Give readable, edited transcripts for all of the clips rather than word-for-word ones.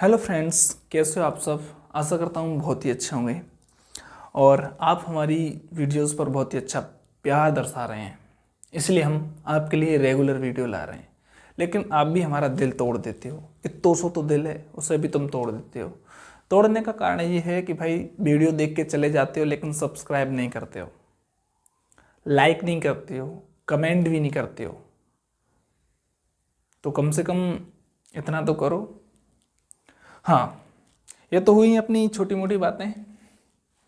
Hello friends, कैसे हो आप सब। आशा करता हूँ बहुत ही अच्छे होंगे और आप हमारी वीडियोस पर बहुत ही अच्छा प्यार दर्शा रहे हैं, इसलिए हम आपके लिए रेगुलर वीडियो ला रहे हैं। लेकिन आप भी हमारा दिल तोड़ देते हो। इतना सो तो दिल है, उसे भी तुम तोड़ देते हो। तोड़ने का कारण ये है कि भाई वीडियो देख के चले जाते हो लेकिन सब्सक्राइब नहीं करते हो, लाइक नहीं करते हो, कमेंट भी नहीं करते हो। तो कम से कम इतना तो करो। हाँ, ये तो हुई अपनी छोटी मोटी बातें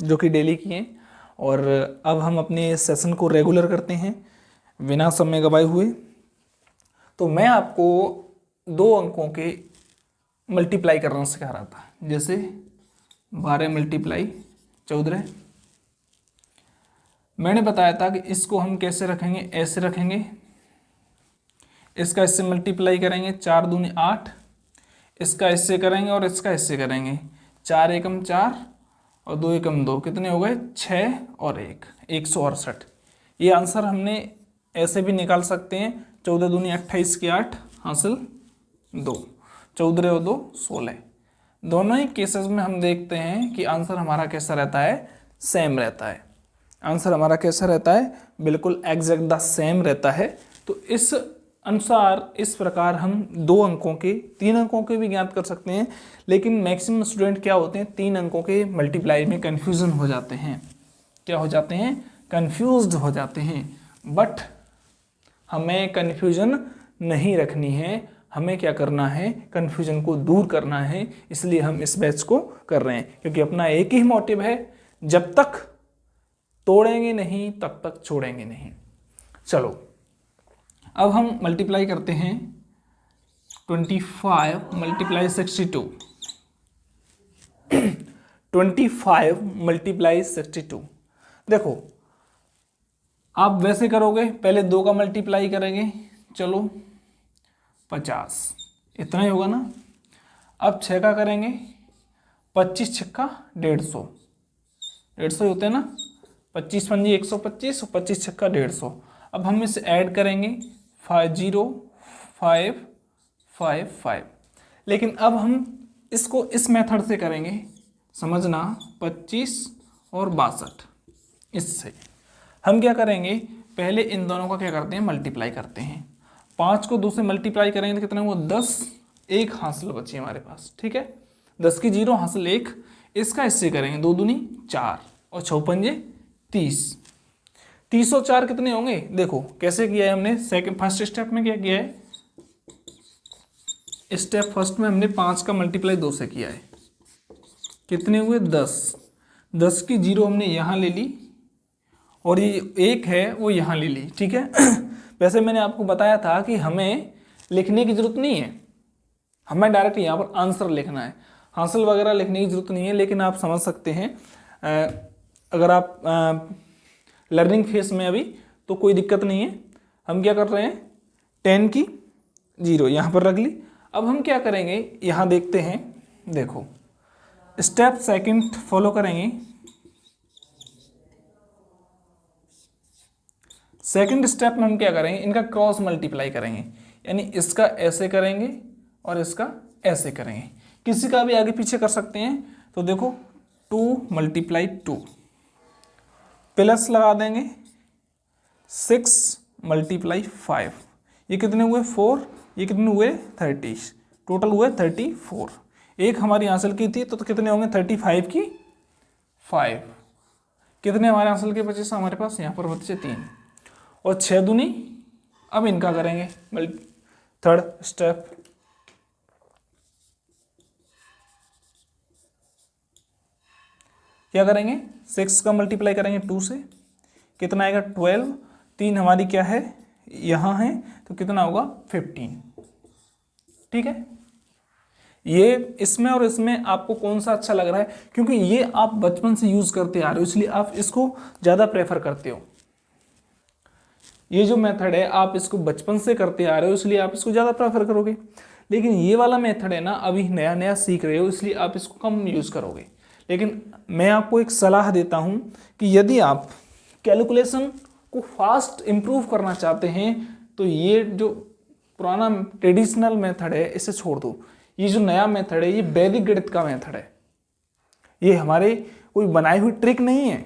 जो कि डेली की हैं, और अब हम अपने सेशन को रेगुलर करते हैं बिना समय गवाए हुए। तो मैं आपको 2 अंकों के मल्टीप्लाई करना सिखा रहा था, जैसे 12 मल्टीप्लाई 14। मैंने बताया था कि इसको हम कैसे रखेंगे, ऐसे रखेंगे, इसका इससे मल्टीप्लाई करेंगे, 4 दूनी 8, इसका इससे करेंगे और इसका इससे करेंगे, 4 एकम 4 और 2 एकम 2, कितने हो गए 6 और 1, 168। ये आंसर हमने ऐसे भी निकाल सकते हैं, 14 दूनी 28 की 8 हासिल 2, 14 और 2 16। दोनों ही केसेस में हम देखते हैं कि आंसर हमारा कैसा रहता है, सेम रहता है। आंसर हमारा कैसा रहता है, बिल्कुल एग्जैक्ट द सेम रहता है। तो इस अनुसार इस प्रकार हम 2 अंकों के 3 अंकों के भी ज्ञात कर सकते हैं। लेकिन मैक्सिमम स्टूडेंट क्या होते हैं, 3 अंकों के मल्टीप्लाई में कन्फ्यूजन हो जाते हैं। क्या हो जाते हैं, कन्फ्यूज्ड हो जाते हैं। बट हमें कन्फ्यूजन नहीं रखनी है, हमें क्या करना है, कन्फ्यूजन को दूर करना है। इसलिए हम इस बैच को कर रहे हैं, क्योंकि अपना एक ही मोटिव है, जब तक तोड़ेंगे नहीं तब तक छोड़ेंगे नहीं। चलो अब हम मल्टीप्लाई करते हैं 25 मल्टीप्लाई 62। 25 मल्टीप्लाई 62। देखो आप वैसे करोगे, पहले 2 का मल्टीप्लाई करेंगे, चलो 50, इतना ही होगा ना। अब 6 का करेंगे, 25 छक्का 150, 150 होते हैं ना, 25 पंजी 125 और 25 छक्का 150। अब हम इसे ऐड करेंगे 50555। लेकिन अब हम इसको इस मेथड से करेंगे, समझना, 25 और 62। इससे हम क्या करेंगे, पहले इन दोनों का क्या करते हैं, मल्टीप्लाई करते हैं। 5 को 2 से मल्टीप्लाई करेंगे तो कितना हुआ 10, 1 हासिल बची हमारे पास, ठीक है। 10 की 0 हासिल 1, इसका इससे करेंगे, 2 दूनी 4 और 6 पंजे 30। 30 और 4 कितने होंगे, देखो कैसे किया है हमने। फर्स्ट स्टेप में क्या किया है, स्टेप फर्स्ट में हमने 5 का मल्टीप्लाई 2 से किया है, कितने हुए 10। 10 की 0 हमने यहाँ ले ली और ये 1 है वो यहाँ ले ली, ठीक है। वैसे मैंने आपको बताया था कि हमें लिखने की जरूरत नहीं है, हमें डायरेक्ट यहाँ पर आंसर लिखना है, हासिल वगैरह लिखने की जरूरत नहीं है। लेकिन आप समझ सकते हैं, अगर आप लर्निंग फेज में अभी, तो कोई दिक्कत नहीं है। हम क्या कर रहे हैं, 10 की 0 यहाँ पर रख ली। अब हम क्या करेंगे, यहाँ देखते हैं, देखो स्टेप सेकंड फॉलो करेंगे। सेकंड स्टेप में हम क्या करेंगे, इनका क्रॉस मल्टीप्लाई करेंगे, यानी इसका ऐसे करेंगे और इसका ऐसे करेंगे। किसी का भी आगे पीछे कर सकते हैं। तो देखो 2 मल्टीप्लाई 2 प्लस लगा देंगे 6 मल्टीप्लाई 5, ये कितने हुए 4, ये कितने हुए 30, टोटल हुए 34। एक हमारी हासिल की थी तो कितने होंगे 35 की 5, कितने हमारे हासिल के बचे हमारे पास, यहाँ पर बचे 3 और 6 दूनी। अब इनका करेंगे थर्ड स्टेप, क्या करेंगे, 6 का मल्टीप्लाई करेंगे 2 से, कितना आएगा 12। 3 हमारी क्या है, यहाँ है, तो कितना होगा 15, ठीक है। ये इसमें और इसमें आपको कौन सा अच्छा लग रहा है, क्योंकि ये आप बचपन से यूज करते आ रहे हो, इसलिए आप इसको ज़्यादा प्रेफर करते हो। ये जो मेथड है आप इसको बचपन से करते आ रहे हो, इसलिए आप इसको ज़्यादा प्रेफर करोगे। लेकिन ये वाला मेथड है ना, अभी नया नया सीख रहे हो, इसलिए आप इसको कम यूज़ करोगे। लेकिन मैं आपको एक सलाह देता हूँ कि यदि आप कैलकुलेशन को फास्ट इम्प्रूव करना चाहते हैं तो ये जो पुराना ट्रेडिशनल मेथड है इसे छोड़ दो। ये जो नया मेथड है ये वैदिक गणित का मेथड है, ये हमारे कोई बनाई हुई ट्रिक नहीं है।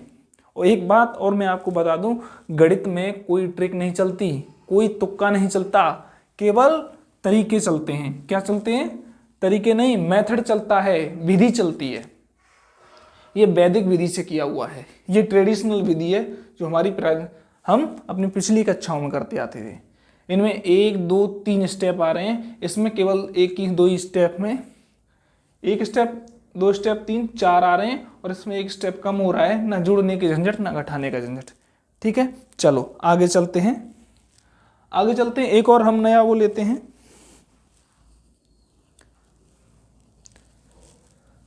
और एक बात और मैं आपको बता दूं, गणित में कोई ट्रिक नहीं चलती, कोई तुक्का नहीं चलता, केवल तरीके चलते हैं। क्या चलते हैं? तरीके नहीं, मेथड चलता है, विधि चलती है। ये वैदिक विधि से किया हुआ है, ये ट्रेडिशनल विधि है जो हम अपनी पिछली कक्षाओं में करते आते थे। इनमें 1 2 3 स्टेप आ रहे हैं, इसमें केवल एक ही 2 स्टेप में, 1 स्टेप 2 स्टेप 3 4 आ रहे हैं, और इसमें 1 स्टेप कम हो रहा है, ना जुड़ने की झंझट ना घटाने का झंझट। ठीक है, चलो आगे चलते हैं। आगे चलते हैं, एक और हम नया वो लेते हैं।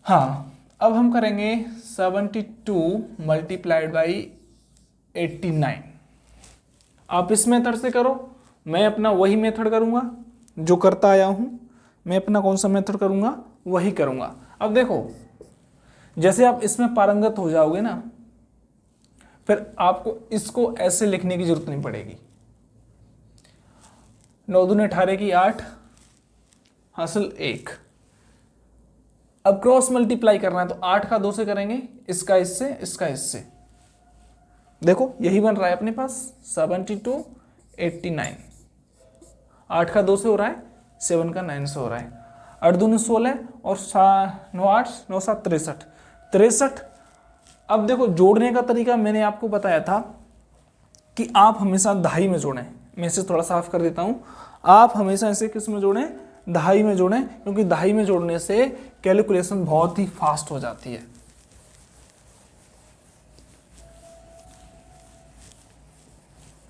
हाँ, अब हम करेंगे 72 मल्टीप्लाइड बाई 89। आप इस मेथड से करो, मैं अपना वही मेथड करूंगा जो करता आया हूं। मैं अपना कौन सा मेथड करूंगा वही करूंगा। अब देखो, जैसे आप इसमें पारंगत हो जाओगे ना, फिर आपको इसको ऐसे लिखने की जरूरत नहीं पड़ेगी। 9 दूनी 18 की 8 हासिल 1। अब क्रॉस मल्टीप्लाई करना है तो 8 का 2 से करेंगे, इसका इससे, इसका इससे। देखो यही बन रहा है अपने पास 72 89। 8 का 2 से हो रहा है, 7 का 9 से हो रहा है। 8 दूनी 16 और 9 8 9 7 63 63। अब देखो जोड़ने का तरीका मैंने आपको बताया था कि आप हमेशा दहाई में जोड़ें। मैं इसे थोड़ा साफ कर देता हूं। आप हमेशा इसे किस में जोड़ें? दहाई में जोड़ें, क्योंकि दहाई में जोड़ने से कैलकुलेशन बहुत ही फास्ट हो जाती है।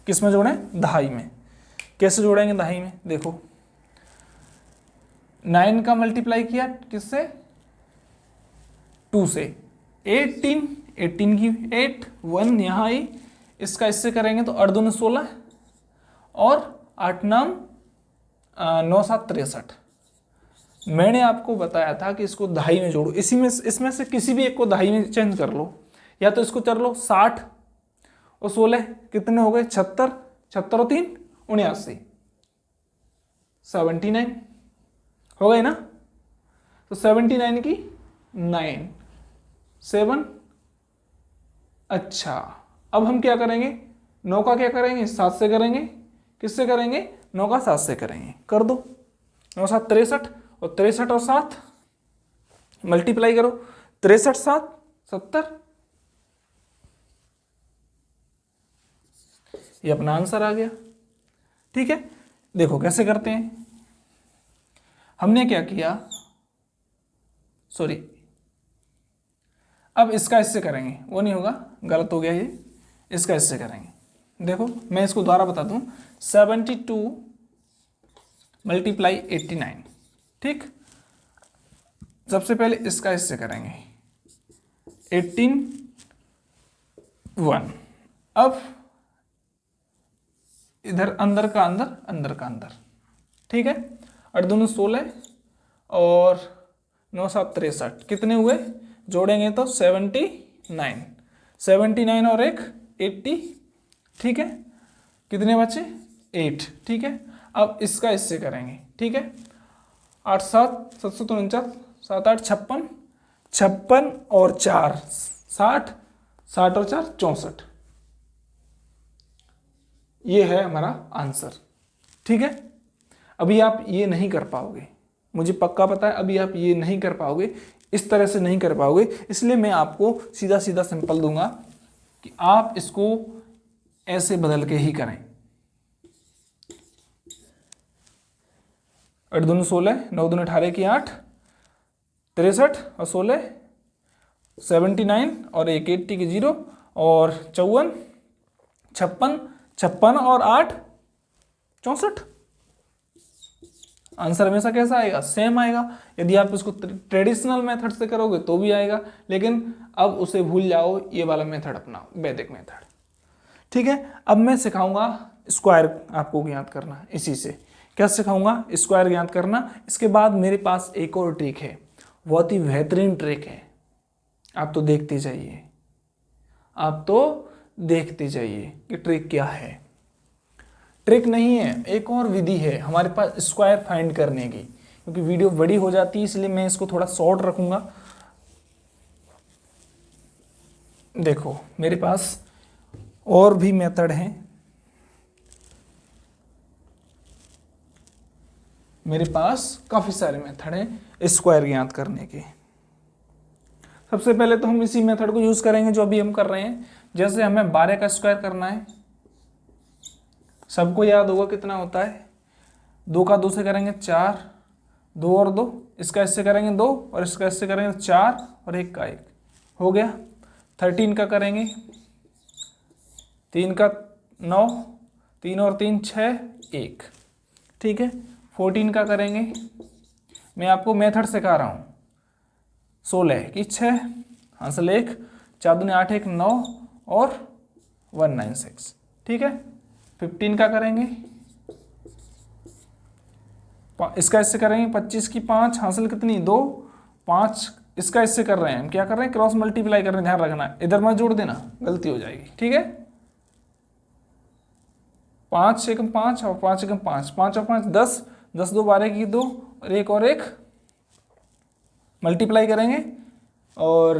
किस में जोड़ें? दहाई में। कैसे जोड़ेंगे दहाई में? देखो 9 का मल्टीप्लाई किया किससे? 2 से। 18 18 की 8 1 यहाँ आई, इसका इससे करेंगे तो 8 दूनी 16 और 8 9 9 7 63। मैंने आपको बताया था कि इसको दहाई में जोड़ो। इसमें से किसी भी एक को दहाई में चेंज कर लो, या तो इसको कर लो 60 और 16 कितने हो गए? 76 76 और 3 79 79 हो गए ना। तो 79 की 9 7। अच्छा, अब हम क्या करेंगे? 9 का क्या करेंगे? 7 से करेंगे। किससे करेंगे? 9 का 7 से करेंगे। कर दो। 9 7 63 और 63 और 7 मल्टीप्लाई करो। 63 7 70। ये अपना आंसर आ गया। ठीक है, देखो कैसे करते हैं। हमने क्या किया, सॉरी, अब इसका इससे करेंगे, वो नहीं होगा, गलत हो गया ये। इसका इससे करेंगे। देखो मैं इसको दोबारा बता दूं, 72 मल्टीप्लाई 89। ठीक, सबसे पहले इसका इससे करेंगे 18 1। अब इधर अंदर का अंदर, अंदर का अंदर। ठीक है, 8 दूनी 16 और 9 7 63 कितने हुए? जोड़ेंगे तो 79 79 और 1 80। ठीक है, कितने बचे? 8। ठीक है, अब इसका इससे करेंगे। ठीक है, 8 7 749 7 8 56 56 और 4 60 60 और 4 64। ये है हमारा आंसर। ठीक है, अभी आप ये नहीं कर पाओगे, मुझे पक्का पता है अभी आप ये नहीं कर पाओगे, इस तरह से नहीं कर पाओगे। इसलिए मैं आपको सीधा सीधा सिंपल दूंगा कि आप इसको ऐसे बदल के ही करें। 8 दूनी 16 9 दूनी 18 की 8 63 और 16 79 और 1 80 की 0 और 54 56 56 और 8 64। आंसर हमेशा कैसा आएगा? सेम आएगा। यदि आप इसको ट्रेडिशनल मेथड से करोगे तो भी आएगा, लेकिन अब उसे भूल जाओ, ये वाला मेथड अपनाओ, वैदिक मेथड। ठीक है, अब मैं सिखाऊंगा स्क्वायर आपको ज्ञात करना। इसी से क्या सिखाऊंगा? स्क्वायर ज्ञात करना। इसके बाद मेरे पास एक और ट्रिक है, बहुत ही बेहतरीन ट्रिक है। आप तो देखते जाइए, आप तो देखते जाइए कि ट्रिक क्या है। ट्रिक नहीं है, एक और विधि है हमारे पास स्क्वायर फाइंड करने की। क्योंकि वीडियो बड़ी हो जाती है, इसलिए मैं इसको थोड़ा शॉर्ट रखूंगा। देखो मेरे पास और भी मेथड हैं, मेरे पास काफ़ी सारे मेथड हैं स्क्वायर ज्ञात करने के। सबसे पहले तो हम इसी मेथड को यूज़ करेंगे जो अभी हम कर रहे हैं। जैसे हमें 12 का स्क्वायर करना है, सबको याद होगा कितना होता है, 2 का 2 से करेंगे 4, 2 और 2, इसका इससे करेंगे 2 और इसका इससे करेंगे 4 और 1 का 1 हो गया। 13 का करेंगे, 3 का 9, 3 और 3 6, 1, ठीक है। 14 का करेंगे, मैं आपको मेथड सिखा रहा हूँ। 16 की 6, हासिल 1, 4 दूनी 8 1 9 और 196, ठीक है। 15 का करेंगे, इसका इससे करेंगे 25 की 5, हासिल कितनी 2, 5, इसका इससे कर रहे हैं हम, क्या कर रहे हैं क्रॉस मल्टीप्लाई कर रहे हैं, ध्यान रखना इधर मत जोड़ देना, गलती हो जाएगी, ठीक है। 5 एकम 5 और 5 एकम 5, 5 और 5 10, 10 2 12 की 2 और 1 मल्टीप्लाई करेंगे और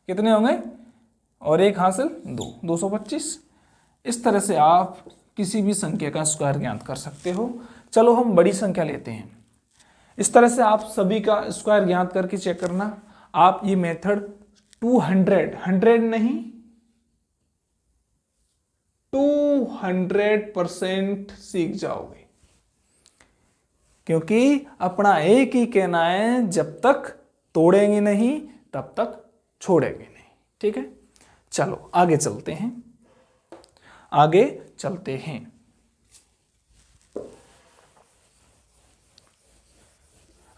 कितने होंगे, और 1 हासिल 2, 225। इस तरह से आप किसी भी संख्या का स्क्वायर ज्ञात कर सकते हो। चलो हम बड़ी संख्या लेते हैं। इस तरह से आप सभी का स्क्वायर ज्ञात करके चेक करना। आप ये मेथड 100 नहीं 200% सीख जाओगे, क्योंकि अपना एक ही कहना है, जब तक तोड़ेंगे नहीं तब तक छोड़ेंगे नहीं, ठीक है। चलो आगे चलते हैं, आगे चलते हैं।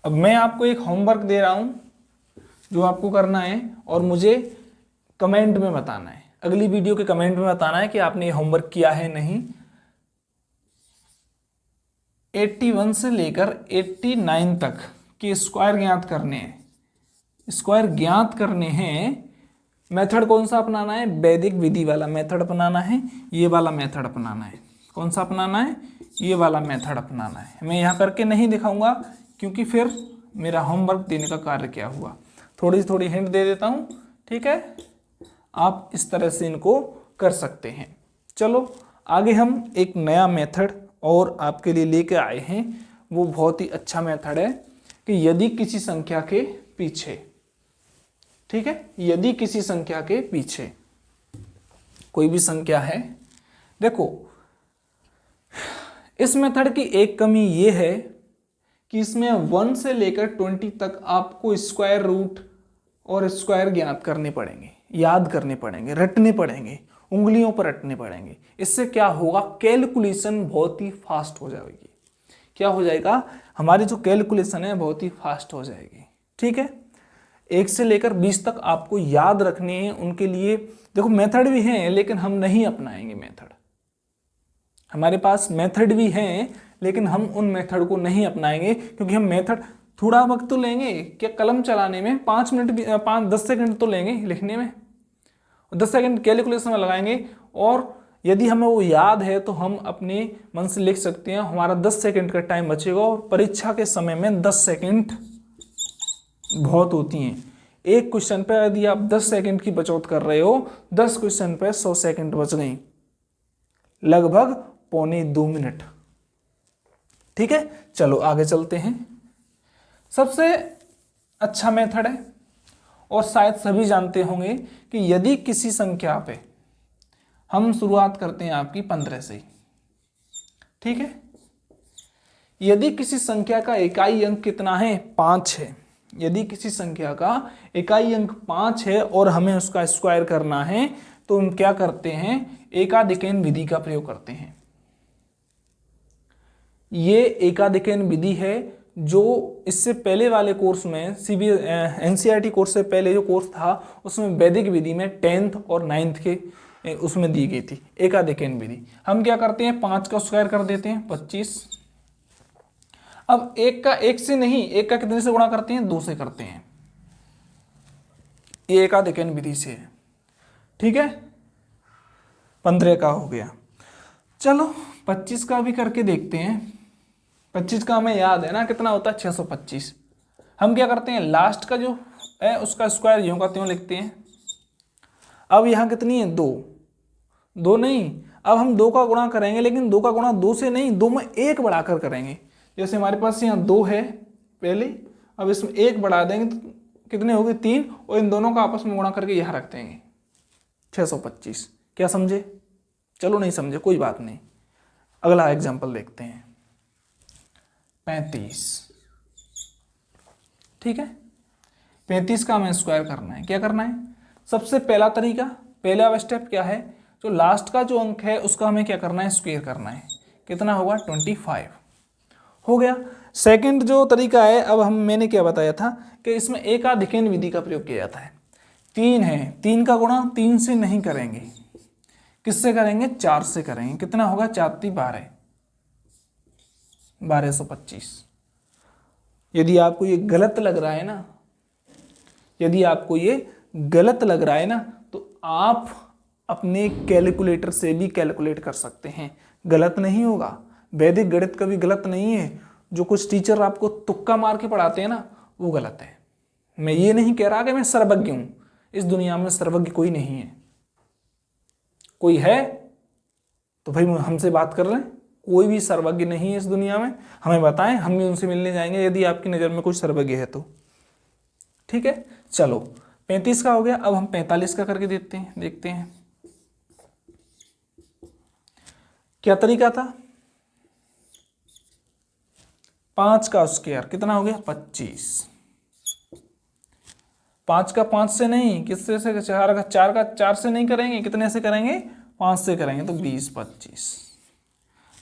अब मैं आपको एक होमवर्क दे रहा हूं जो आपको करना है और मुझे कमेंट में बताना है, अगली वीडियो के कमेंट में बताना है कि आपने ये होमवर्क किया है नहीं। 81 से लेकर 89 तक के स्क्वायर ज्ञात करने हैं, स्क्वायर ज्ञात करने हैं। मेथड कौन सा अपनाना है, वैदिक विधि वाला मेथड अपनाना है, ये वाला मेथड अपनाना है। कौन सा अपनाना है, ये वाला मेथड अपनाना है। मैं यहाँ करके नहीं दिखाऊंगा क्योंकि फिर मेरा होमवर्क देने का कार्य क्या हुआ। थोड़ी थोड़ी हिंट दे देता हूँ, ठीक है। आप इस तरह से इनको कर सकते हैं। चलो आगे हम एक नया मेथड और आपके लिए लेके आए हैं। वो बहुत ही अच्छा मेथड है कि यदि किसी संख्या के पीछे, ठीक है, यदि किसी संख्या के पीछे कोई भी संख्या है, देखो इस मेथड की एक कमी ये है कि इसमें 1 से लेकर 20 तक आपको स्क्वायर रूट और स्क्वायर ज्ञात करने पड़ेंगे, याद करने पड़ेंगे, रटने पड़ेंगे, उंगलियों पर रटने पड़ेंगे। इससे क्या होगा, कैलकुलेशन बहुत ही फास्ट हो जाएगी। क्या हो जाएगा, हमारी जो कैलकुलेशन है बहुत ही फास्ट हो जाएगी, ठीक है। 1 से लेकर 20 तक आपको याद रखने हैं। उनके लिए देखो मेथड भी हैं लेकिन हम नहीं अपनाएंगे मेथड। हमारे पास मेथड भी हैं लेकिन हम उन मेथड को नहीं अपनाएंगे, क्योंकि हम मेथड थोड़ा वक्त तो लेंगे क्या कलम चलाने में, 5 मिनट 10 सेकंड तो लेंगे लिखने में, 10 सेकंड कैलकुलेशन में लगाएंगे। और यदि हमें वो याद है तो हम अपने मन से लिख सकते हैं, हमारा 10 सेकंड का टाइम बचेगा। और परीक्षा के समय में 10 सेकंड बहुत होती हैं। एक क्वेश्चन पे यदि आप 10 सेकंड की बचौत कर रहे हो, 10 क्वेश्चन पे 100 सेकंड बच गई, लगभग 1.25 मिनट, ठीक है। चलो आगे चलते हैं। सबसे अच्छा मेथड है और शायद सभी जानते होंगे कि यदि किसी संख्या पे हम शुरुआत करते हैं आपकी 15 से, ठीक है। यदि किसी संख्या का इकाई अंक कितना है, 5 है। यदि किसी संख्या का इकाई अंक 5 है और हमें उसका स्क्वायर करना है तो हम क्या करते हैं, एकाधिकन विधि का प्रयोग करते हैं। ये एकाधिकन विधि है जो इससे पहले वाले कोर्स में एनसीईआरटी कोर्स से पहले जो कोर्स था उसमें वैदिक विधि में 10th और 9th के उसमें दी गई थी एकाधिकन विधि। हम क्या करते हैं, 5 का स्क्वायर कर देते हैं 25। अब 1 का 1 से नहीं, 1 का कितने से गुणा करते हैं, 2 से करते हैं। ये एकाधिकन विधि से है, ठीक है। 15 का हो गया। चलो 25 का भी करके देखते हैं। 25 का हमें याद है ना कितना होता है 625। हम क्या करते हैं लास्ट का जो है उसका स्क्वायर यूं का त्यों लिखते हैं। अब यहाँ कितनी है 2, 2 नहीं, अब हम 2 का गुणा करेंगे लेकिन 2 का गुणा 2 से नहीं, 2 में 1 बढ़ाकर करेंगे। जैसे हमारे पास यहाँ 2 है पहले, अब इसमें 1 बढ़ा देंगे तो कितने हो गए 3, और इन दोनों का आपस में गुणा करके यहाँ रख देंगे 625। क्या समझे? चलो नहीं समझे कोई बात नहीं, अगला एग्जाम्पल देखते हैं 35। ठीक है, 35 का हमें स्क्वायर करना है। क्या करना है? सबसे पहला तरीका, पहला स्टेप क्या है, जो लास्ट का जो अंक है उसका हमें क्या करना है स्क्वायर करना है। कितना होगा 25 हो गया। सेकंड जो तरीका है, अब मैंने क्या बताया था कि इसमें एकाधिकन विधि का प्रयोग किया जाता है। 3 है, 3 का गुणा 3 से नहीं करेंगे, किससे करेंगे 4 से करेंगे। कितना होगा 4 × 12, 1225। यदि आपको ये गलत लग रहा है ना, यदि आपको ये गलत लग रहा है ना, तो आप अपने कैलकुलेटर से भी कैलकुलेट कर सकते हैं, गलत नहीं होगा। वैदिक गणित कभी गलत नहीं है। जो कुछ टीचर आपको तुक्का मार के पढ़ाते हैं ना, वो गलत है। मैं ये नहीं कह रहा कि मैं सर्वज्ञ हूं, इस दुनिया में सर्वज्ञ कोई नहीं है। कोई है तो भाई हमसे बात कर रहे हैं, कोई भी सर्वज्ञ नहीं है इस दुनिया में। हमें बताएं, हम भी उनसे मिलने जाएंगे यदि आपकी नज़र में कोई सर्वज्ञ है तो। ठीक है, चलो 35 का हो गया। अब हम 45 का करके देखते हैं क्या तरीका था। 5 का स्क्वायर कितना हो गया 25। 5 का 5 से नहीं, किससे से 4 का 4 से नहीं करेंगे, कितने से करेंगे 5 से करेंगे, तो 20 25।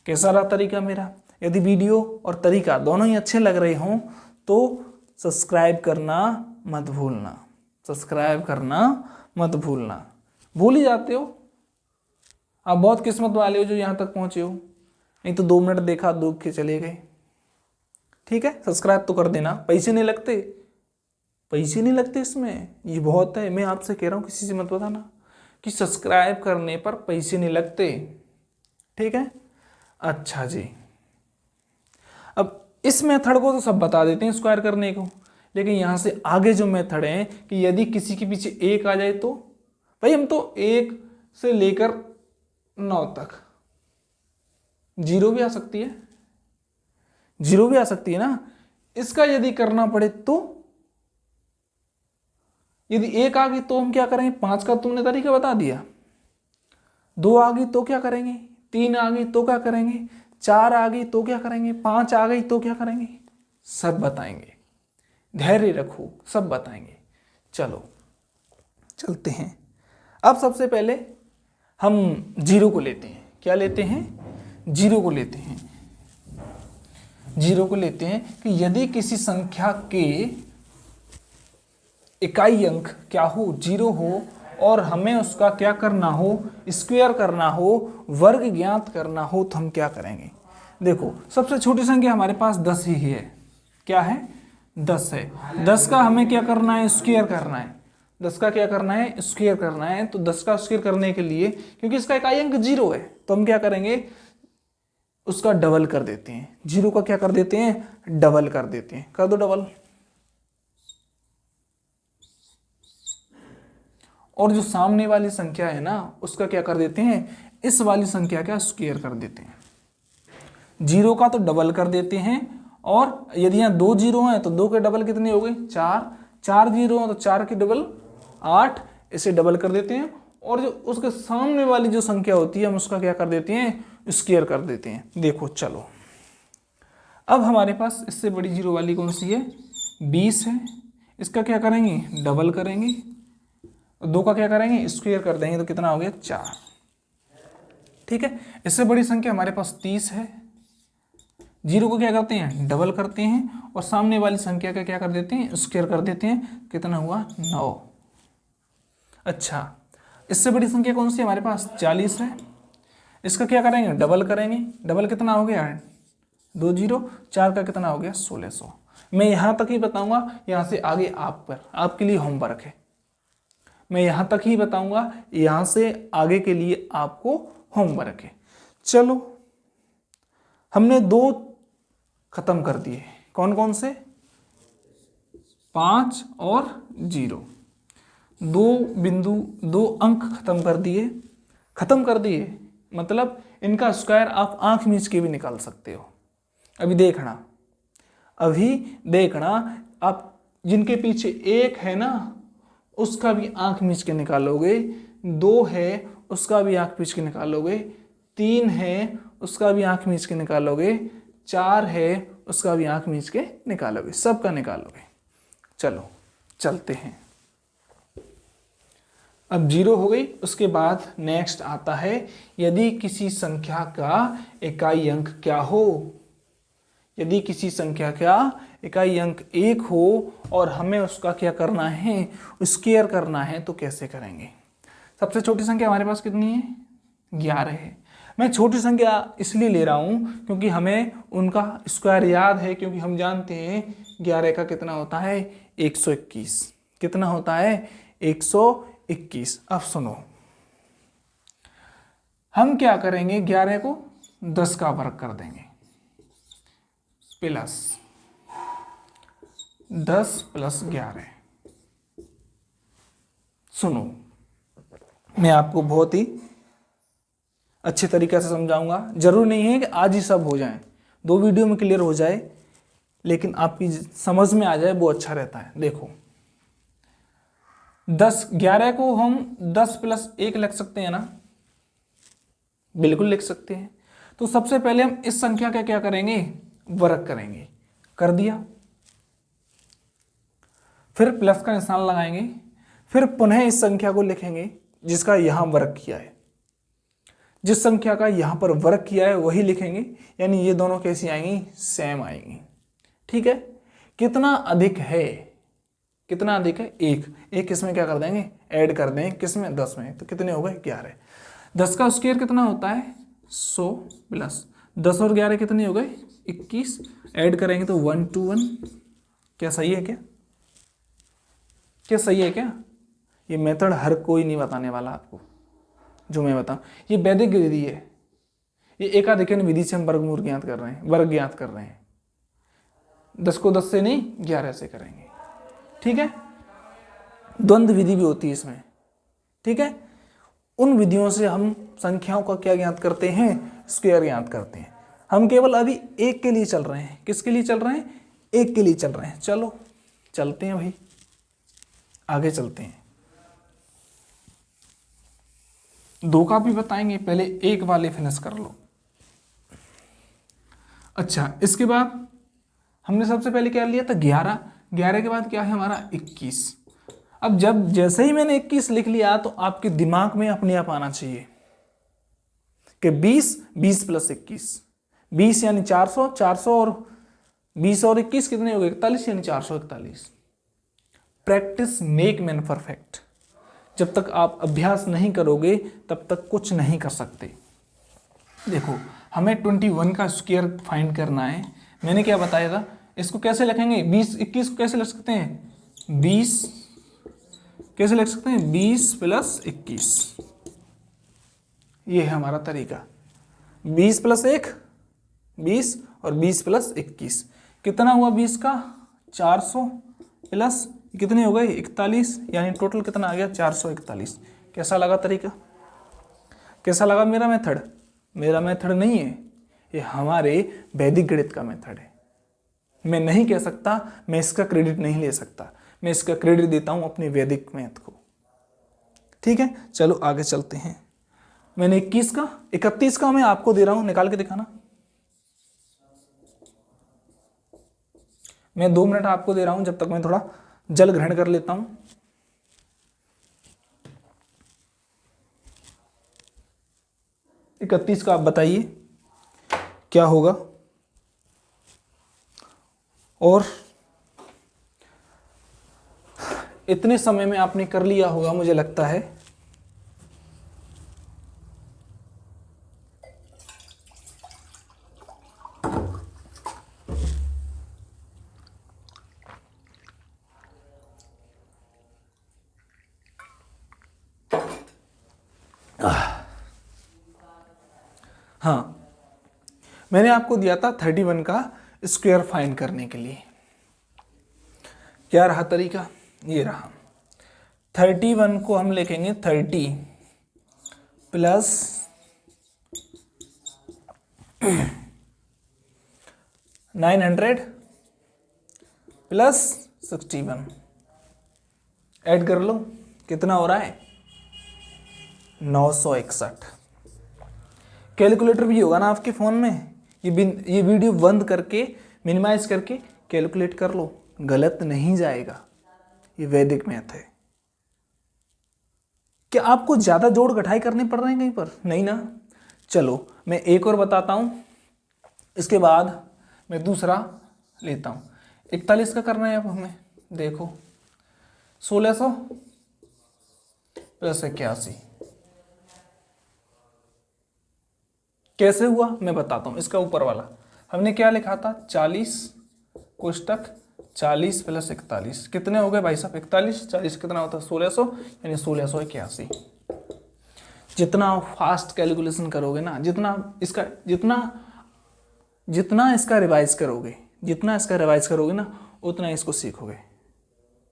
कैसा रहा तरीका मेरा? यदि वीडियो और तरीका दोनों ही अच्छे लग रहे हों तो सब्सक्राइब करना मत भूलना, सब्सक्राइब करना मत भूलना। भूल ही जाते हो आप, बहुत किस्मत वाले हो जो यहाँ तक पहुँचे हो, नहीं तो 2 मिनट देखा दूख के चले गए। ठीक है, सब्सक्राइब तो कर देना, पैसे नहीं लगते, पैसे नहीं लगते इसमें, ये बहुत है। मैं आपसे कह रहा हूँ किसी से मत बताना कि सब्सक्राइब करने पर पैसे नहीं लगते। ठीक है, अच्छा जी। अब इस मेथड को तो सब बता देते हैं स्क्वायर करने को, लेकिन यहाँ से आगे जो मेथड है कि यदि किसी के पीछे 1 आ जाए तो भाई हम तो 1 से लेकर 9 तक, 0 भी आ सकती है, 0 भी आ सकती है ना। इसका यदि करना पड़े तो यदि 1 आ गई तो हम क्या करेंगे, 5 का तुमने तरीका बता दिया। 2 आ गई तो क्या करेंगे, 3 आ गई तो क्या करेंगे, 4 आ गई तो क्या करेंगे, 5 आ गई तो क्या करेंगे, सब बताएंगे। धैर्य रखो, सब बताएंगे। चलो चलते हैं। अब सबसे पहले हम 0 को लेते हैं। क्या लेते हैं? 0 को लेते हैं। 0 को लेते हैं कि यदि किसी संख्या के इकाई अंक क्या हो 0 हो और हमें उसका क्या करना हो स्क्वायर करना हो, वर्ग ज्ञात करना हो, तो हम क्या करेंगे। देखो सबसे छोटी संख्या हमारे पास 10 ही है। क्या है? 10 है। 10 का हमें क्या करना है स्क्वायर करना है। 10 का क्या करना है स्क्वायर करना है। तो 10 का स्क्वायर करने के लिए क्योंकि इसका इकाई अंक 0 है तो हम क्या करेंगे उसका डबल कर देते हैं। 0 का क्या कर देते हैं डबल कर देते हैं। कर दो डबल। और जो सामने वाली संख्या है ना उसका क्या कर देते हैं इस वाली संख्या का स्क्वायर कर देते हैं। 0 का तो डबल कर देते हैं और यदि यहाँ 2 0 हैं तो 2 के डबल कितने हो गए 4, 4 0 हैं तो 4 के डबल 8, इसे डबल कर देते हैं। और जो उसके सामने वाली जो संख्या होती है हम उसका क्या कर देते हैं स्क्वायर कर देते हैं। देखो चलो अब हमारे पास इससे बड़ी 0 वाली कौन सी है 20 है। इसका क्या करेंगे डबल करेंगे, 2 का क्या करेंगे स्क्वायर कर देंगे तो कितना हो गया 4। ठीक है, इससे बड़ी संख्या हमारे पास 30 है। 0 को क्या करते हैं डबल करते हैं और सामने वाली संख्या का क्या कर देते हैं स्क्वायर कर देते हैं। कितना हुआ 9। अच्छा, इससे बड़ी संख्या कौन सी हमारे पास 40 है। इसका क्या करेंगे डबल करेंगे। डबल कितना हो गया 2 0, 4 का कितना हो गया 1600। मैं यहाँ तक ही बताऊंगा, यहाँ से आगे आप पर आपके लिए होमवर्क है। मैं यहाँ तक ही बताऊंगा, यहाँ से आगे के लिए आपको होमवर्क है। चलो हमने 2 खत्म कर दिए। कौन कौन से? 5 और 0, 2 बिंदु, 2 अंक खत्म कर दिए। मतलब इनका स्क्वायर आप आंख मीच के भी निकाल सकते हो। अभी देखना आप जिनके पीछे 1 है ना उसका भी आंख मीच के निकालोगे, 2 है उसका भी आंख मीच के निकालोगे, 3 है उसका भी आंख मीच के निकालोगे, 4 है उसका भी आंख मीच के निकालोगे, सबका निकालोगे। चलो चलते हैं। अब 0 हो गई। उसके बाद नेक्स्ट आता है यदि किसी संख्या का इकाई अंक क्या हो। यदि किसी संख्या का इकाई अंक 1 हो और हमें उसका क्या करना है, स्क्वायर करना है, तो कैसे करेंगे? सबसे छोटी संख्या हमारे पास कितनी है? 11 है। मैं छोटी संख्या इसलिए ले रहा हूं क्योंकि हमें उनका स्क्वायर याद है, क्योंकि हम जानते हैं 11 का कितना होता है? 121। कितना होता है? 121। अब सुनो, हम क्या करेंगे? 11 को 10 का वर्ग कर देंगे, प्लस 10 प्लस 11। सुनो, मैं आपको बहुत ही अच्छे तरीके से समझाऊंगा। जरूर नहीं है कि आज ही सब हो जाए, 2 वीडियो में क्लियर हो जाए, लेकिन आपकी समझ में आ जाए वो अच्छा रहता है। देखो 11 को हम 10 प्लस 1 लिख सकते हैं ना? बिल्कुल लिख सकते हैं। तो सबसे पहले हम इस संख्या का क्या करेंगे? वर्ग करेंगे। कर दिया। फिर प्लस का निशान लगाएंगे, फिर पुनः इस संख्या को लिखेंगे जिसका यहां वर्ग किया है। जिस संख्या का यहां पर वर्ग किया है वही लिखेंगे, यानी ये दोनों कैसी आएंगी? सेम आएंगी। ठीक है। कितना अधिक है? कितना अधिक है? 1 इसमें क्या कर देंगे? ऐड कर देंगे। किसमें? 10 में। तो कितने हो गए? 11। 10 का स्क्वायर कितना होता है? 100 प्लस 10 और 11 कितने हो गए? 21। ऐड करेंगे तो 1 to 1। क्या सही है? क्या सही है? क्या ये मेथड हर कोई नहीं बताने वाला आपको, जो मैं बताऊं। ये वैदिक विधि है। ये एकाधिकरण विधि से हम वर्गमूल ज्ञात कर रहे हैं, वर्ग ज्ञात कर रहे हैं। 10 को 10 से नहीं 11 से करेंगे। ठीक है। द्वंद्व विधि भी होती है इसमें। ठीक है। उन विधियों से हम संख्याओं का क्या ज्ञात करते हैं? स्क्वायर ज्ञात करते हैं। हम केवल अभी 1 के लिए चल रहे हैं। किसके लिए चल रहे हैं? 1 के लिए चल रहे हैं। चलो चलते हैं भाई, आगे चलते हैं। 2 का भी बताएंगे, पहले 1 वाले फिनिश कर लो। अच्छा, इसके बाद हमने सबसे पहले क्या लिया था? 11। 11 के बाद क्या है हमारा? 21। अब जैसे ही मैंने 21 लिख लिया तो आपके दिमाग में अपने आप आना चाहिए कि 20 प्लस 21, 20 यानी 400, 400 और 20 और 21 कितने हो गए? 41, यानी 441। Practice make man perfect. जब तक आप अभ्यास नहीं करोगे तब तक कुछ नहीं कर सकते। देखो, हमें 21 का स्क्वायर फाइंड करना है। मैंने क्या बताया था? इसको कैसे लिखेंगे? 20 21 को कैसे लिख सकते हैं? 20 कैसे लिख सकते हैं? 20 प्लस 21। ये है हमारा तरीका। 20 प्लस 1 20 और 20 प्लस 21 कितना हुआ? 20 का 400 प्लस कितने हो गए? 41, यानी टोटल कितना आ गया? 441। कैसा लगा तरीका? कैसा लगा मेरा मेथड? मेरा मेथड नहीं है, ये हमारे वैदिक गणित का मेथड है। मैं नहीं कह सकता, मैं इसका क्रेडिट नहीं ले सकता, मैं इसका क्रेडिट देता हूं अपने वैदिक मैथ को। ठीक है, चलो आगे चलते हैं। मैंने 31 का मैं आपको दे रहा हूं, निकाल के दिखाना। मैं 2 मिनट आपको दे रहा हूं, जब तक मैं थोड़ा जल ग्रहण कर लेता हूं। इकतीस का आप बताइए क्या होगा। और इतने समय में आपने कर लिया होगा मुझे लगता है। हाँ, मैंने आपको दिया था 31 का स्क्वायर फाइंड करने के लिए। क्या रहा तरीका, ये रहा। 31 को हम लिखेंगे 30 प्लस 900 प्लस 61, ऐड कर लो, कितना हो रहा है 961। कैलकुलेटर भी होगा ना आपके फ़ोन में, ये वीडियो बंद करके मिनिमाइज करके कैलकुलेट कर लो, गलत नहीं जाएगा। ये वैदिक मैथ है। क्या आपको ज़्यादा जोड़ घटाई करने पड़ रहे हैं कहीं पर? नहीं ना। चलो मैं एक और बताता हूँ, इसके बाद मैं दूसरा लेता हूँ। 41 का करना है अब हमें। देखो 1600 प्लस 81 कैसे हुआ मैं बताता हूँ। इसका ऊपर वाला हमने क्या लिखा था, 40 कोष्टक 40 प्लस 41 कितने हो गए भाई साहब 41, 40 कितना होता है 1600, यानी 1681। जितना फास्ट कैलकुलेशन करोगे ना, जितना इसका रिवाइज करोगे ना, उतना इसको सीखोगे।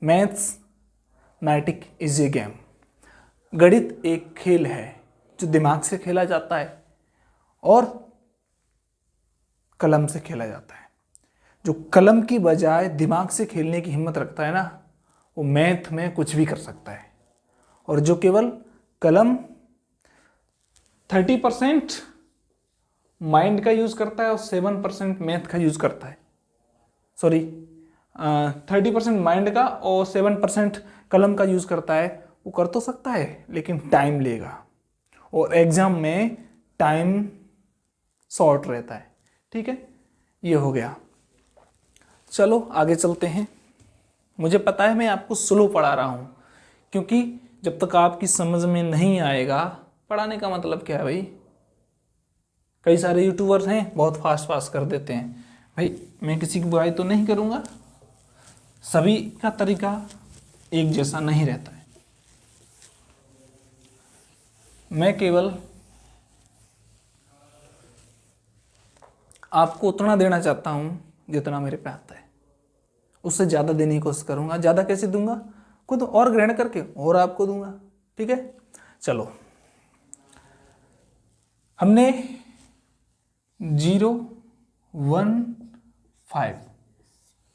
Mathematic is a game. गणित एक खेल है जो दिमाग से खेला जाता है और कलम से खेला जाता है। जो कलम की बजाय दिमाग से खेलने की हिम्मत रखता है ना, वो मैथ में कुछ भी कर सकता है। और जो केवल कलम 30% माइंड का यूज करता है और 7% मैथ का यूज करता है, 30% माइंड का और 7% कलम का यूज करता है, वो कर तो सकता है लेकिन टाइम लेगा और एग्जाम में टाइम शॉर्ट रहता है। ठीक है, ये हो गया। चलो आगे चलते हैं। मुझे पता है मैं आपको स्लो पढ़ा रहा हूँ, क्योंकि जब तक आपकी समझ में नहीं आएगा, पढ़ाने का मतलब क्या है भाई। कई सारे यूट्यूबर्स हैं बहुत फास्ट कर देते हैं, भाई मैं किसी की बुराई तो नहीं करूँगा, सभी का तरीका एक जैसा नहीं रहता है। मैं केवल आपको उतना देना चाहता हूँ जितना मेरे पे आता है, उससे ज़्यादा देने की कोशिश करूँगा। ज़्यादा कैसे दूंगा, खुद और ग्रहण करके और आपको दूंगा। ठीक है, चलो हमने 0 1 5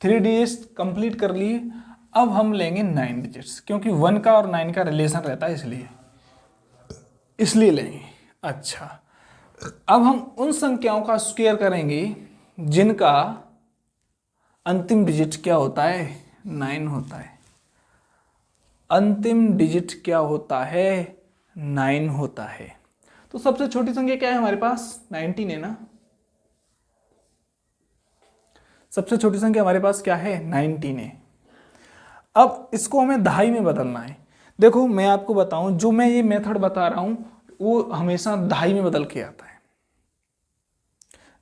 3 डिजिट्स कंप्लीट कर लिए। अब हम लेंगे 9 डिजिट्स, क्योंकि 1 का और 9 का रिलेशन रहता है, इसलिए लेंगे। अच्छा, अब हम उन संख्याओं का स्क्वायर करेंगे जिनका अंतिम डिजिट क्या होता है 9 होता है। अंतिम डिजिट क्या होता है 9 होता है। तो सबसे छोटी संख्या क्या है हमारे पास 19 है ना। सबसे छोटी संख्या हमारे पास क्या है 19 है। अब इसको हमें दहाई में बदलना है। देखो मैं आपको बताऊं, जो मैं ये मेथड बता रहा हूं वो हमेशा दहाई में बदल के आता है।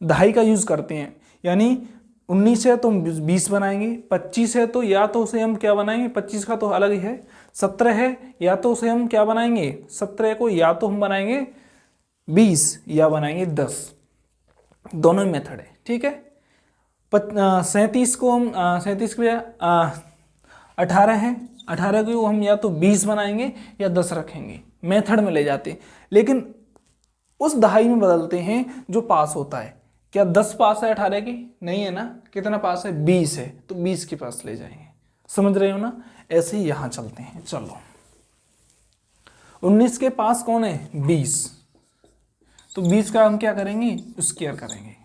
दहाई का यूज करते हैं, यानी 19 है तो 20 बनाएंगे, 25 है तो या तो उसे हम क्या बनाएंगे, 25 का तो अलग ही है, 17 है या तो उसे हम क्या बनाएंगे, 17 को या तो हम बनाएंगे 20 या बनाएंगे 10, दोनों मेथड है। ठीक है, 37 को हम 37 के 18 है, 18 को हम या तो 20 बनाएंगे या 10 रखेंगे, मेथड में ले जाते हैं। लेकिन उस दहाई में बदलते हैं जो पास होता है। क्या 10 पास है 18 की? नहीं है ना। कितना पास है 20 है, तो 20 के पास ले जाएंगे। समझ रहे हो ना। ऐसे ही यहां चलते हैं। चलो 19 के पास कौन है 20, तो 20 का हम क्या करेंगे स्क्वायर करेंगे,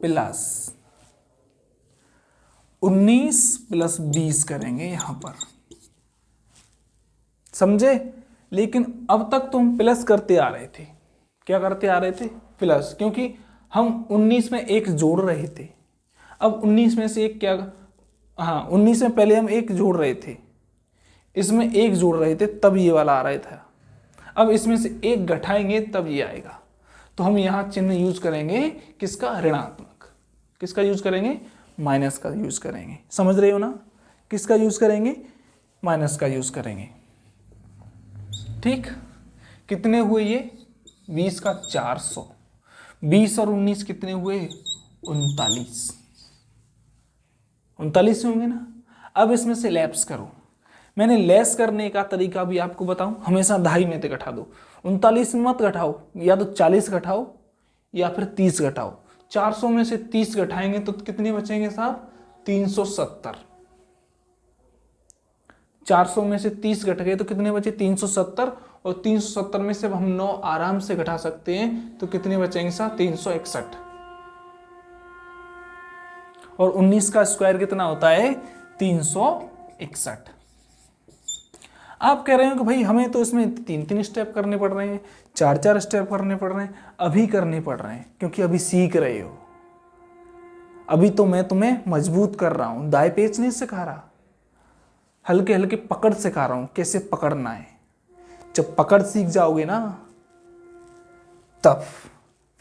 प्लस 19 प्लस 20 करेंगे यहां पर, समझे। लेकिन अब तक तो हम प्लस करते आ रहे थे। क्या करते आ रहे थे प्लस, क्योंकि हम 19 में एक जोड़ रहे थे। अब 19 में से एक क्या, हाँ 19 में पहले हम एक जोड़ रहे थे, इसमें एक जोड़ रहे थे तब ये वाला आ रहा था। अब इसमें से एक घटाएंगे तब ये आएगा। तो हम यहाँ चिन्ह यूज करेंगे किसका, ऋणात्मक। किसका यूज करेंगे, माइनस का यूज करेंगे। समझ रहे हो ना। किसका यूज करेंगे, माइनस का यूज करेंगे। ठीक, कितने हुए ये 20 का 400, 20 और 19 कितने हुए 39 39 होंगे ना। अब इसमें से लैप्स करो। मैंने लेस करने का तरीका भी आपको बताऊं, हमेशा दहाई में से घटा दो। 39 में मत घटाओ, या तो 40 घटाओ या फिर 30 घटाओ। 400 में से 30 घटाएंगे तो कितने बचेंगे साहब? 370। 400 में से 30 घट गए तो कितने बचे? 370। और 370 में से अब हम 9 आराम से घटा सकते हैं, तो कितने बचेंगे साहब? 361। और 19 का स्क्वायर कितना होता है? 361। आप कह रहे हो कि भाई हमें तो इसमें 3-3 स्टेप करने पड़ रहे हैं, 4-4 स्टेप करने पड़ रहे हैं। अभी करने पड़ रहे हैं क्योंकि अभी सीख रहे हो। अभी तो मैं तुम्हें मजबूत कर रहा हूं, दाएं पेच नहीं सिखा रहा, हल्के हल्के पकड़ सिखा रहा हूं, कैसे पकड़ना है। जब पकड़ सीख जाओगे ना, तब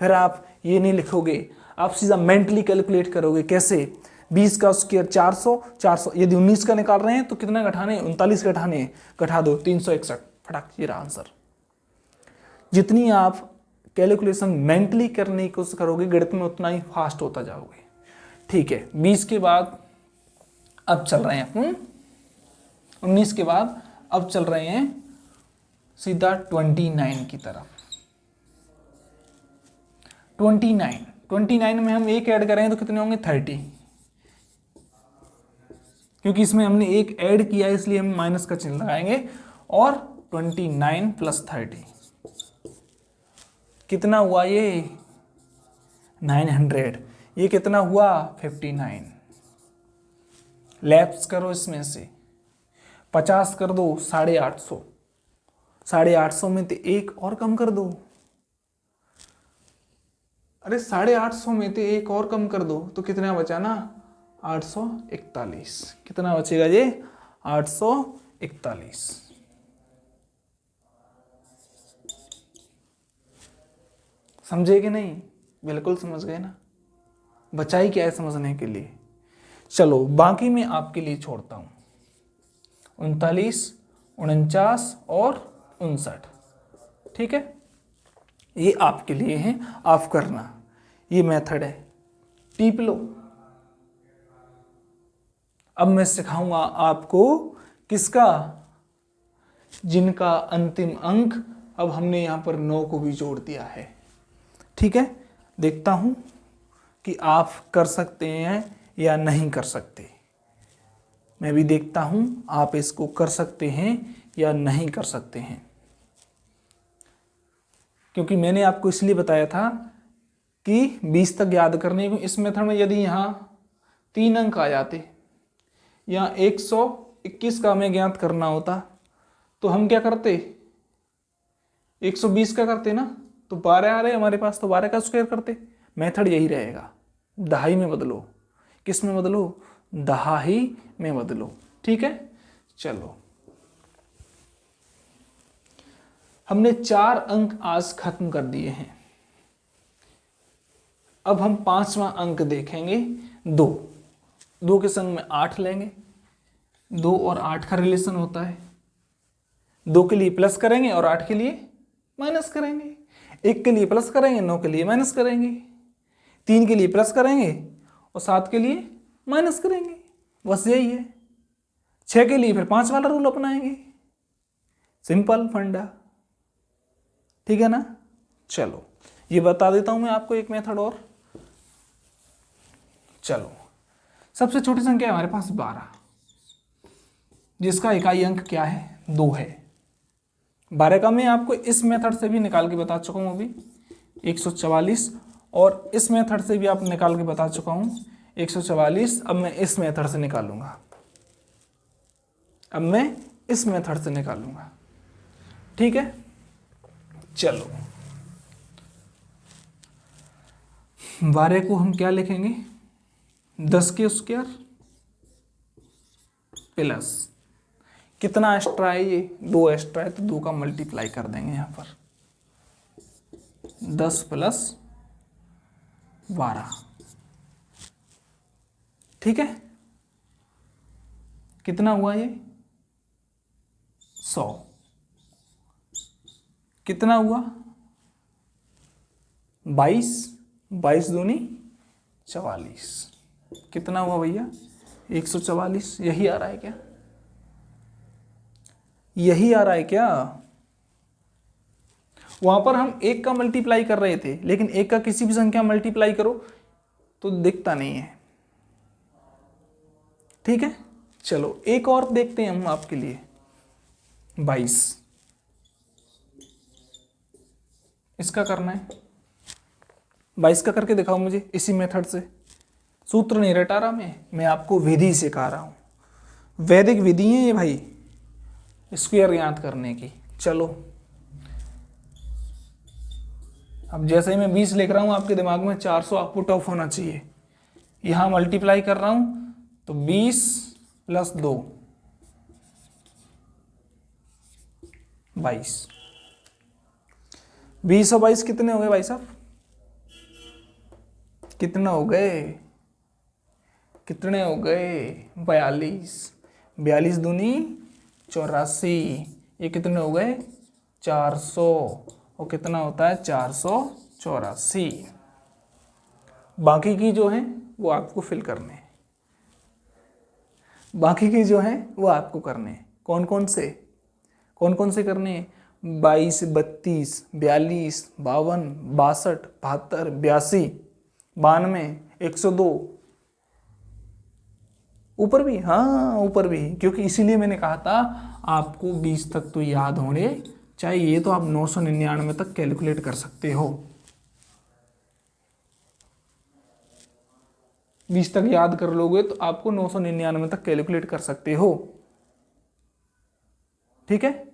फिर आप ये नहीं लिखोगे, आप सीधा मेंटली कैलकुलेट करोगे। कैसे? 20 का स्क्वायर 400, 400 यदि 19 का निकाल रहे हैं तो कितना घटाने? 39 घटाने, घटा दो 361, फटाक, ये रहा आंसर। जितनी आप कैलकुलेशन मेंटली करने की कोशिश करोगे गणित में, उतना ही फास्ट होता जाओगे। ठीक है, 20 के बाद अब चल रहे हैं अपन 19 के बाद अब चल रहे हैं सीधा 29 की तरफ। 29 में हम एक ऐड करें तो कितने होंगे? 30। क्योंकि इसमें हमने एक ऐड किया इसलिए हम माइनस का चिन्ह लगाएंगे। और 29 + 30 कितना हुआ? ये 900। ये कितना हुआ? 59। लैप्स करो इसमें से, 50 कर दो 850। 850 में तो एक और कम कर दो। अरे 850 में तो एक और कम कर दो तो कितना बचा ना? 841। कितना बचेगा ये? 841। समझे कि नहीं? बिल्कुल समझ गए ना। बचाई क्या है समझने के लिए। चलो बाकी मैं आपके लिए छोड़ता हूं। 39, 49 और 59। ठीक है, ये आपके लिए है, आप करना। ये मेथड है, टीप लो। अब मैं सिखाऊंगा आपको किसका? जिनका अंतिम अंक अब हमने यहां पर 9 को भी जोड़ दिया है। ठीक है, देखता हूं कि आप कर सकते हैं या नहीं कर सकते। मैं भी देखता हूं आप इसको कर सकते हैं या नहीं कर सकते हैं। क्योंकि मैंने आपको इसलिए बताया था कि 20 तक याद करने को। इस मेथड में यदि यहाँ 3 अंक आ जाते, या 121 का हमें ज्ञात करना होता, तो हम क्या करते? 120 का करते ना, तो 12 आ रहे हमारे पास, तो 12 का स्क्वायर करते। मेथड यही रहेगा, दहाई में बदलो। किस में बदलो? दहाई में बदलो। ठीक है, चलो हमने 4 अंक आज खत्म कर दिए हैं। अब हम 5वां अंक देखेंगे। 2 के संग में 8 लेंगे। 2 और 8 का रिलेशन होता है। 2 के लिए प्लस करेंगे और 8 के लिए माइनस करेंगे। 1 के लिए प्लस करेंगे, 9 के लिए माइनस करेंगे। 3 के लिए प्लस करेंगे और 7 के लिए माइनस करेंगे। बस यही है। 6 के लिए फिर 5 वाला रूल अपनाएंगे। सिंपल फंडा। ठीक है ना। चलो ये बता देता हूं मैं आपको एक मेथड और। चलो सबसे छोटी संख्या है हमारे पास 12, जिसका इकाई अंक क्या है? 2 है। 12 का मैं आपको इस मेथड से भी निकाल के बता चुका हूं अभी, 144। और इस मेथड से भी आप निकाल के बता चुका हूं 144। अब मैं इस मेथड से निकालूंगा। ठीक है, चलो 12 को हम क्या लिखेंगे? 10 के स्क्वायर प्लस कितना एक्स्ट्रा है? ये 2 एक्स्ट्रा है, तो 2 का मल्टीप्लाई कर देंगे यहां पर। 10 + 12। ठीक है, कितना हुआ ये? 100। कितना हुआ? 22। 22 दूनी 44। कितना हुआ भैया? 144। यही आ रहा है क्या? यही आ रहा है क्या? वहां पर हम एक का मल्टीप्लाई कर रहे थे, लेकिन एक का किसी भी संख्या मल्टीप्लाई करो तो दिखता नहीं है। ठीक है, चलो एक और देखते हैं हम आपके लिए। 22 इसका करना है। 22 का करके दिखाओ मुझे इसी मेथड से। सूत्र नहीं रटा रहा मैं आपको विधि सिखा रहा हूं। वैदिक विधि है ये भाई, स्क्वायर याद करने की। चलो अब जैसे ही मैं 20 लिख रहा हूं आपके दिमाग में 400 पुट ऑफ होना चाहिए। यहां मल्टीप्लाई कर रहा हूं तो 20 + 2 22। 20 और 22 कितने हो गए भाई साहब? कितने हो गए? कितने हो गए? 42। 42 दूनी 84। ये कितने हो गए? 400। और कितना होता है? 484। बाकी की जो है वो आपको फिल करने हैं। बाकी की जो है वो आपको करने हैं। कौन कौन से करने हैं? 22, 32, 42, 52, 62, 72, 82, 92, 102। ऊपर भी, हाँ ऊपर भी, क्योंकि इसीलिए मैंने कहा था आपको 20 तक तो याद होने चाहिए। तो आप 999 तक कैलकुलेट कर सकते हो। 20 तक याद कर लोगे तो आपको 999 तक कैलकुलेट कर सकते हो। ठीक है,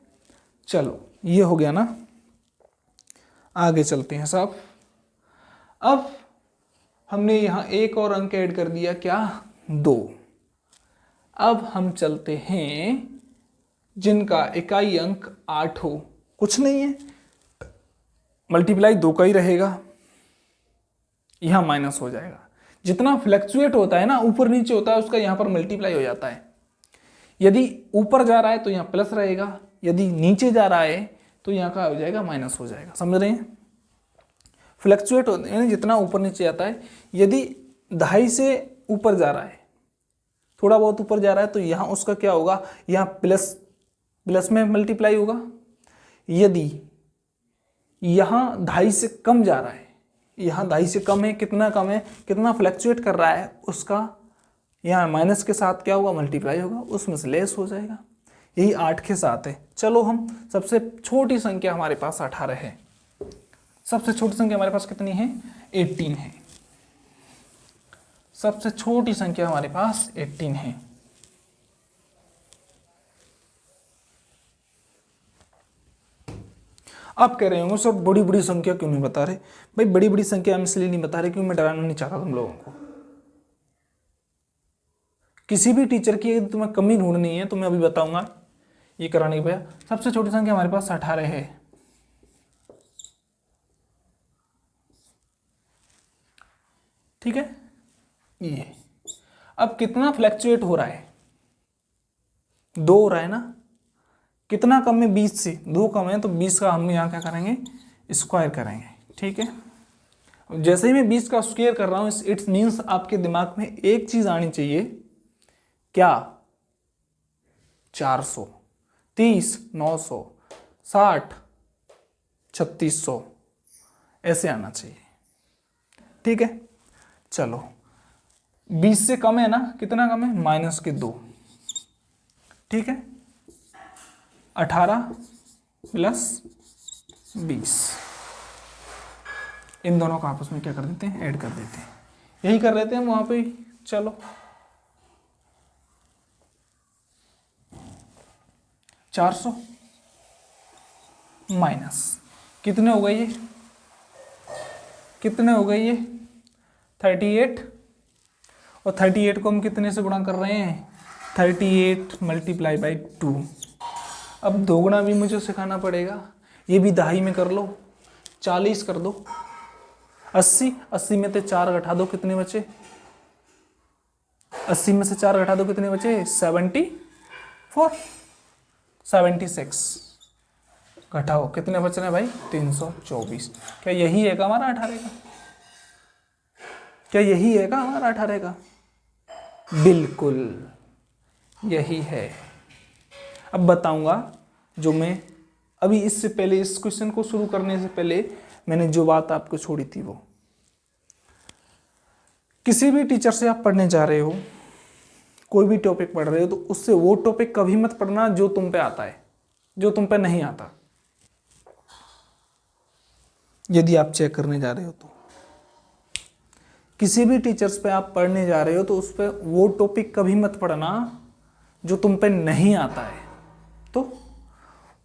चलो ये हो गया ना। आगे चलते हैं साहब। अब हमने यहां एक और अंक ऐड कर दिया, क्या? 2। अब हम चलते हैं जिनका इकाई अंक 8 हो। कुछ नहीं है, मल्टीप्लाई 2 का ही रहेगा, यहां माइनस हो जाएगा। जितना फ्लक्चुएट होता है ना, ऊपर नीचे होता है, उसका यहां पर मल्टीप्लाई हो जाता है। यदि ऊपर जा रहा है तो यहां प्लस रहेगा, यदि नीचे जा रहा है तो यहां का हो जाएगा माइनस हो जाएगा। समझ रहे हैं? फ्लक्चुएट होते हैं जितना ऊपर नीचे जाता है। यदि 2.5 से ऊपर जा रहा है, थोड़ा बहुत ऊपर जा रहा है, तो यहां उसका क्या होगा? यहां प्लस में मल्टीप्लाई होगा। यदि यहां 2.5 से कम जा रहा है, यहां 2.5 से कम है, कितना कम है, कितना फ्लक्चुएट कर रहा है, उसका यहाँ माइनस के साथ क्या होगा? मल्टीप्लाई होगा, उसमें से लेस हो जाएगा। यही 8 के साथ है। चलो हम सबसे छोटी संख्या हमारे पास 18 है। सबसे छोटी संख्या हमारे पास कितनी है? 18 है। सबसे छोटी संख्या हमारे पास 18 है। आप कह रहे होंगे सर बड़ी बड़ी संख्या क्यों नहीं बता रहे? भाई बड़ी बड़ी संख्या हम इसलिए नहीं बता रहे क्योंकि मैं डराना नहीं चाहता तुम लोगों को। किसी भी टीचर की यदि तुम्हें कमी ढूंढनी है तो मैं अभी बताऊंगा ये कराने के। भैया सबसे छोटी संख्या हमारे पास 18 है। ठीक है, ये अब कितना फ्लैक्चुएट हो रहा है? 2 हो रहा है ना। कितना कम है? 20 से 2 कम है, तो 20 का हम यहाँ क्या करेंगे? स्क्वायर करेंगे। ठीक है, जैसे ही मैं 20 का स्क्वायर कर रहा हूँ, इट्स मीन्स आपके दिमाग में एक चीज आनी चाहिए, क्या? 400, 30, 900, 60, 3600 ऐसे आना चाहिए। ठीक है, चलो 20 से कम है ना, कितना कम है? -2। ठीक है, 18 + 20, इन दोनों को आपस में क्या कर देते हैं? ऐड कर देते हैं। यही कर रहे थे हम वहां पे। चलो 400 माइनस कितने हो गए? ये कितने हो गए? ये 38। और 38 को हम कितने से गुणा कर रहे हैं? 38 × 2। अब दोगुना भी मुझे सिखाना पड़ेगा। ये भी दहाई में कर लो, 40 कर दो। 80, 80 में से 4 घटा दो, कितने बचे? 80 में से 4 घटा दो, कितने बचे? 74, 76 घटाओ, कितने बच रहे हैं भाई? 324। क्या यही है का हमारा 18 का? क्या यही है का हमारा 18 का? बिल्कुल यही है। अब बताऊंगा जो मैं अभी इससे पहले, इस क्वेश्चन को शुरू करने से पहले मैंने जो बात आपको छोड़ी थी, वो किसी भी टीचर से आप पढ़ने जा रहे हो, कोई भी टॉपिक पढ़ रहे हो, तो उससे वो टॉपिक कभी मत पढ़ना जो तुम पे आता है, जो तुम पे नहीं आता। यदि आप चेक करने जा रहे हो तो किसी भी टीचर्स पे आप पढ़ने जा रहे हो तो उस पर वो टॉपिक कभी मत पढ़ना जो तुम पे नहीं आता है, तो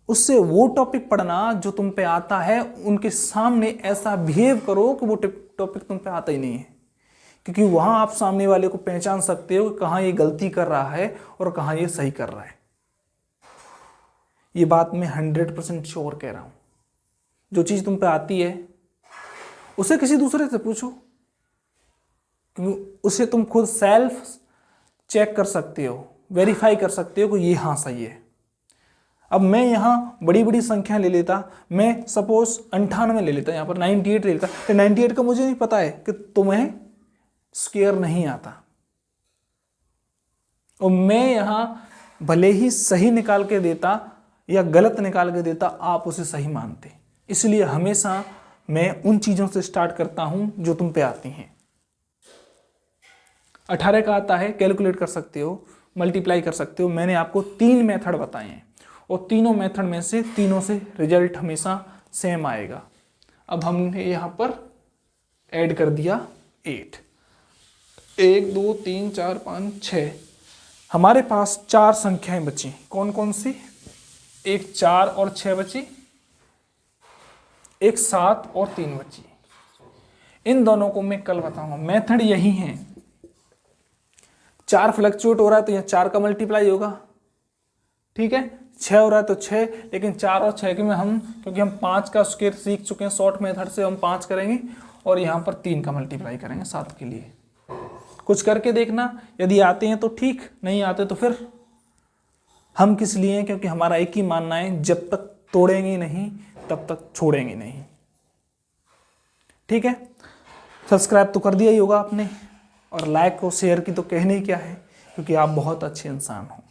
उससे वो टॉपिक पढ़ना जो तुम पे आता है। उनके सामने ऐसा बिहेव करो कि वो टॉपिक तुम पे आता ही नहीं है, क्योंकि वहां आप सामने वाले को पहचान सकते हो कि कहाँ ये गलती कर रहा है और कहाँ ये सही कर रहा है। ये बात मैं 100% श्योर कह रहा हूं। जो चीज तुम पे आती है उसे किसी दूसरे से पूछो, क्योंकि उसे तुम खुद सेल्फ चेक कर सकते हो, वेरीफाई कर सकते हो कि ये हाँ सही है। अब मैं यहाँ बड़ी बड़ी संख्या ले लेता, मैं सपोज 98 ले लेता, यहाँ पर 98 ले लेता, तो 98 का मुझे नहीं पता है कि तुम्हें स्क्वायर नहीं आता, और मैं यहाँ भले ही सही निकाल के देता या गलत निकाल के देता, आप उसे सही मानते। इसलिए हमेशा मैं उन चीजों से स्टार्ट करता हूं जो तुम पे आती हैं। 18 का आता है, कैलकुलेट कर सकते हो, मल्टीप्लाई कर सकते हो। मैंने आपको 3 मेथड बताए हैं और तीनों मेथड में से तीनों से रिजल्ट हमेशा सेम आएगा। अब हमने यहाँ पर ऐड कर दिया 8, 1 2 3 4 5 6, हमारे पास 4 संख्याएं बची। कौन कौन सी? एक 4 और 6 बची, एक 7 और 3 बची। इन दोनों को मैं कल बताऊंगा। मेथड यही है, 4 फ्लक्चुएट हो रहा है तो यह 4 का मल्टीप्लाई होगा, ठीक है। 6 हो रहा है तो 6, लेकिन 4 और 6 के में हम, क्योंकि हम 5 का स्क्वायर सीख चुके हैं शॉर्ट मेथड से, हम 5 करेंगे और यहाँ पर 3 का मल्टीप्लाई करेंगे 7 के लिए। कुछ करके देखना, यदि आते हैं तो ठीक, नहीं आते तो फिर हम किस लिए हैं, क्योंकि हमारा एक ही मानना है, जब तक तोड़ेंगे नहीं तब तक छोड़ेंगे नहीं, ठीक है। सब्सक्राइब तो कर दिया ही होगा आपने, और लाइक और शेयर की तो कहने ही क्या है, क्योंकि आप बहुत अच्छे इंसान हो।